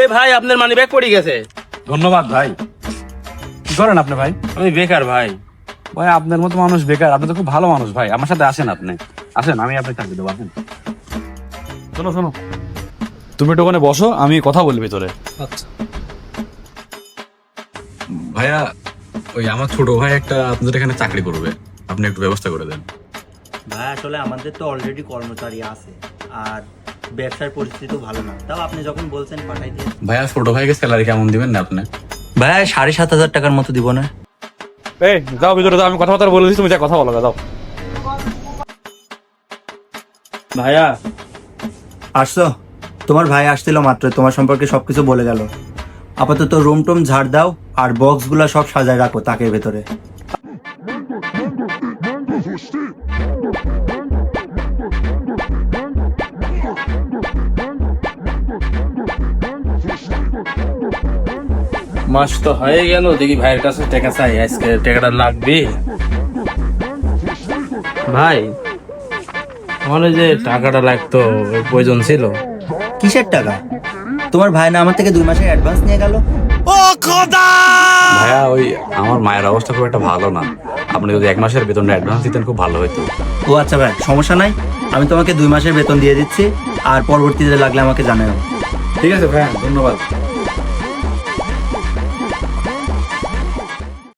এই ভাই আপনার মানি ব্যাগ পড়ে গেছে। ধন্যবাদ ভাই। কি করেন আপনি ভাই? আমি বেকার ভাই। ভাই আপনার মতো মানুষ বেকার? আপনি তো খুব ভালো মানুষ ভাই। আমার সাথে আসেন, আপনি আসেন, আমি আপনাকে চাকরি দেবো। আসেন। শোনো শোনো, তুমি একটু ওখানে বসো, আমি কথা বলি ভিতরে। আচ্ছা ভাইয়া, ওই আমার ছোট ভাই একটা আপনাদের এখানে চাকরি করবে, আপনি একটু ব্যবস্থা করে দেন। ভাই আসলে আমাদের তো অলরেডি কর্মচারী আছে, আর ব্যবসার পরিস্থিতি ভালো না, তাও আপনি যখন বলছেন পাঠাই দিন। ভাইয়া ছোট ভাইকে স্যালারি কেমন দিবেন না আপনি? ভাই 7,500 টাকার মতো দিব না? এই যাও ভিতরে যাও, আমি কথাবার্তা বলে দিচ্ছি, তুমি যা কথা বলো, যাও। ভাইয়া আসছো? তোমার ভাই আসছিল মাত্র, তোমার সম্পর্কে সবকিছু বলে গেল। আপাতত রুম টুম ঝাড় দাও আর বক্সগুলো সব সাজায় রাখো তাকের ভেতরে। মাস তো হয়ে গেল, দেখি ভাইয়ের কাছে টাকা চাই, আজকে টাকাটা লাগবে। ভাই আমার ওই যে টাকাটা লাগতো, ওই প্রয়োজন ছিল। কিসের টাকা? তোমার ভাই না আমার থেকে 2 মাসের অ্যাডভান্স নিয়ে গেল? ভাইয়া ওই আমার মায়ের অবস্থা খুব একটা ভালো না, আপনি যদি 1 মাসের বেতনটা অ্যাডভান্স দিতেন খুব ভালো হতো। ও আচ্ছা ভাই, সমস্যা নাই, আমি তোমাকে 2 মাসের বেতন দিয়ে দিচ্ছি, আর পরবর্তীতে লাগলে আমাকে জানাও। ঠিক আছে ভাইয়া, ধন্যবাদ।